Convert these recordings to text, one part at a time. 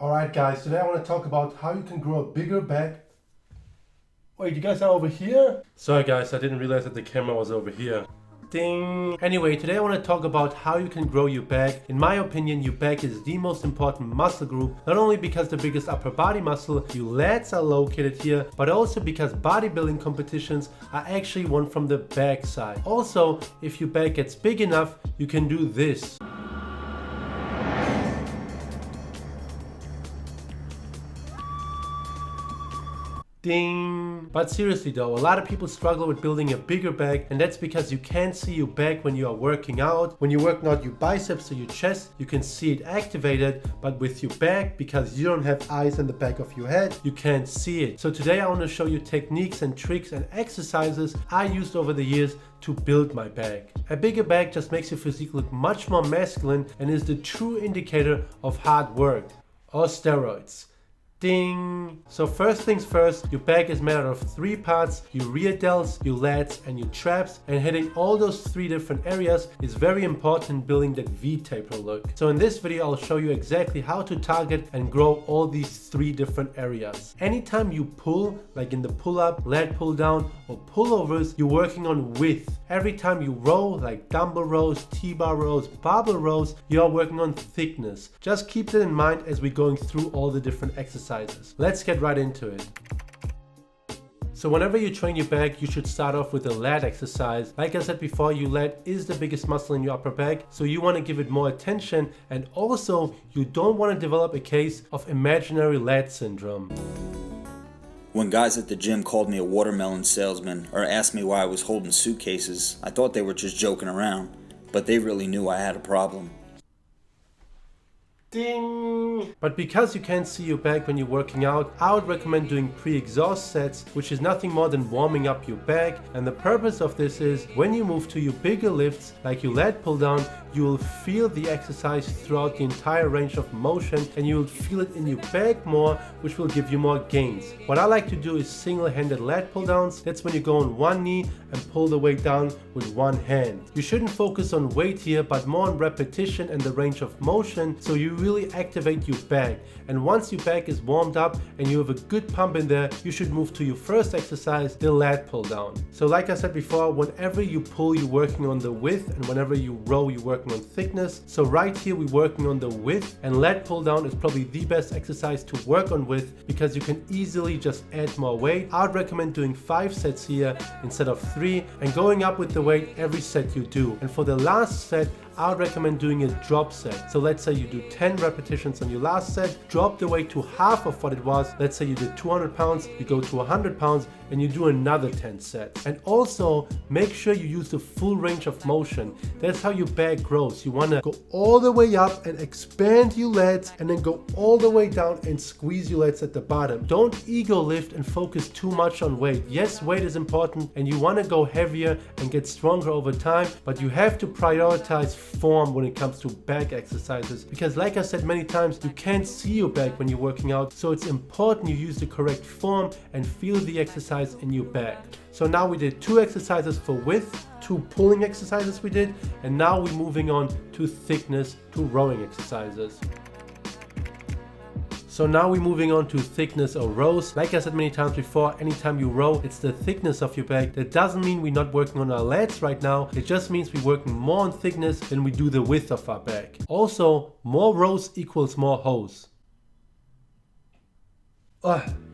Alright guys, today I want to talk about how you can grow a bigger back. Wait, you guys are over here? Sorry guys, I didn't realize that the camera was over here. Ding! Anyway, today I want to talk about how you can grow your back. In my opinion, your back is the most important muscle group, not only because the biggest upper body muscle, your lats are located here, but also because bodybuilding competitions are actually won from the back side. Also, if your back gets big enough, you can do this. Ding! But seriously though, a lot of people struggle with building a bigger back, and that's because you can't see your back when you are working out. When you're working out your biceps or your chest, you can see it activated, but with your back, because you don't have eyes in the back of your head, you can't see it. So today I want to show you techniques and tricks and exercises I used over the years to build my back. A bigger back just makes your physique look much more masculine and is the true indicator of hard work or steroids. Ding! So first things first, your back is made out of 3 parts: your rear delts, your lats and your traps, and hitting all those 3 different areas is very important in building that V-taper look. So in this video I'll show you exactly how to target and grow all these 3 different areas. Anytime you pull, like in the pull-up, lat pull-down or pullovers, you're working on width. Every time you row, like dumbbell rows, T-bar rows, barbell rows, you are working on thickness. Just keep that in mind as we're going through all the different exercises. Let's get right into it. So whenever you train your back, you should start off with a lat exercise. Like I said before, your lat is the biggest muscle in your upper back, so you want to give it more attention, and also you don't want to develop a case of imaginary lat syndrome. When guys at the gym called me a watermelon salesman or asked me why I was holding suitcases, I thought they were just joking around, but they really knew I had a problem. Ding! But because you can't see your back when you're working out, I would recommend doing pre-exhaust sets, which is nothing more than warming up your back. And the purpose of this is when you move to your bigger lifts, like your lat pull down, you will feel the exercise throughout the entire range of motion, and you will feel it in your back more, which will give you more gains. What I like to do is single-handed lat pull downs. That's when you go on one knee and pull the weight down with one hand. You shouldn't focus on weight here, but more on repetition and the range of motion, so you really activate your back. And once your back is warmed up and you have a good pump in there, you should move to your first exercise, the lat pull down. So like I said before, whenever you pull, you're working on the width, and whenever you row, you're working on thickness. So right here we're working on the width, and lat pull down is probably the best exercise to work on width because you can easily just add more weight. I would recommend doing 5 sets here instead of 3, and going up with the weight every set you do. And for the last set, I would recommend doing a drop set. So let's say you do 10 repetitions on your last set, drop the weight to half of what it was. Let's say you did 200 pounds, you go to 100 pounds, and you do another 10 sets. And also make sure you use the full range of motion. That's how your back grows. You want to go all the way up and expand your lats, and then go all the way down and squeeze your lats at the bottom. Don't ego lift and focus too much on weight. Yes, weight is important and you want to go heavier and get stronger over time, but you have to prioritize form when it comes to back exercises, because like I said many times, you can't see your back when you're working out, so it's important you use the correct form and feel the exercise in your back. So now we did 2 exercises for width, 2 pulling exercises we did, and now we're moving on to thickness, to rowing exercises. So now we're moving on to thickness or rows. Like I said many times before, anytime you row, it's the thickness of your back. That doesn't mean we're not working on our lats right now. It just means we're working more on thickness than we do the width of our back. Also, more rows equals more hoes.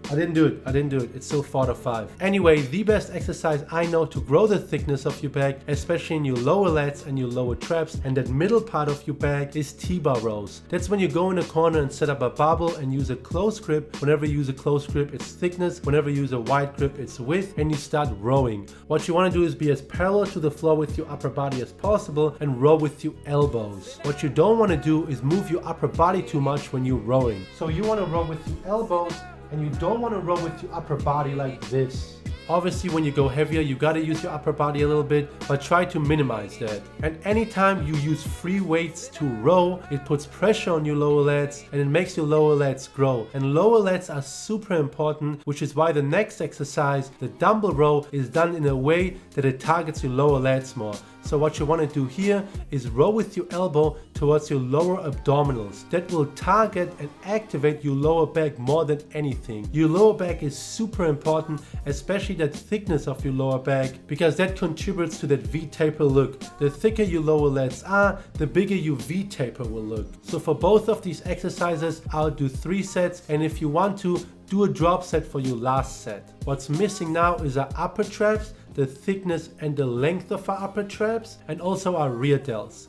I didn't do it. It's still 4 to 5. Anyway, the best exercise I know to grow the thickness of your back, especially in your lower lats and your lower traps and that middle part of your back, is T-bar rows. That's when you go in a corner and set up a barbell and use a close grip. Whenever you use a close grip, it's thickness. Whenever you use a wide grip, it's width, and you start rowing. What you want to do is be as parallel to the floor with your upper body as possible and row with your elbows. What you don't want to do is move your upper body too much when you're rowing. So you want to row with your elbows, and you don't want to row with your upper body like this. Obviously, when you go heavier, you gotta use your upper body a little bit, but try to minimize that. And anytime you use free weights to row, it puts pressure on your lower lats and it makes your lower lats grow. And lower lats are super important, which is why the next exercise, the dumbbell row, is done in a way that it targets your lower lats more. So what you want to do here is row with your elbow towards your lower abdominals. That will target and activate your lower back more than anything. Your lower back is super important, especially that thickness of your lower back, because that contributes to that V-taper look. The thicker your lower lats are, the bigger your V-taper will look. So for both of these exercises, I'll do 3 sets, and if you want to, do a drop set for your last set. What's missing now is our upper traps, the thickness and the length of our upper traps, and also our rear delts.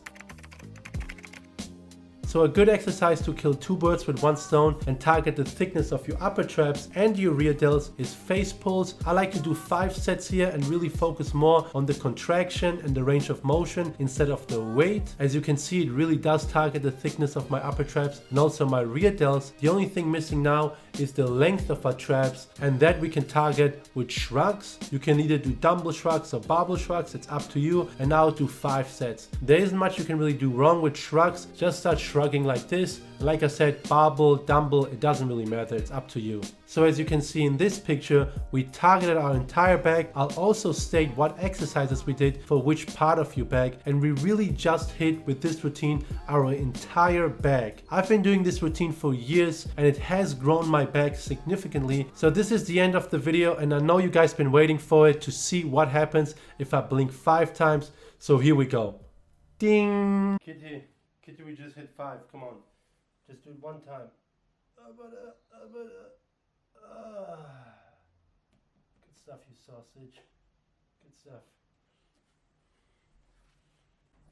So a good exercise to kill 2 birds with 1 stone and target the thickness of your upper traps and your rear delts is face pulls. I like to do 5 sets here and really focus more on the contraction and the range of motion instead of the weight. As you can see, it really does target the thickness of my upper traps and also my rear delts. The only thing missing now is the length of our traps, and that we can target with shrugs. You can either do dumbbell shrugs or barbell shrugs, it's up to you, and I'll do 5 sets. There isn't much you can really do wrong with shrugs, just start shrugging like this. Like I said, barbell, dumbbell, it doesn't really matter, it's up to you. So as you can see in this picture, we targeted our entire back. I'll also state what exercises we did for which part of your back, and we really just hit with this routine our entire back. I've been doing this routine for years and it has grown my back significantly. So this is the end of the video, and I know you guys been waiting for it to see what happens if I blink 5 times. So here we go. Ding! Kitty, we just hit 5, come on. Just do it 1 time. Good stuff, you sausage. Good stuff.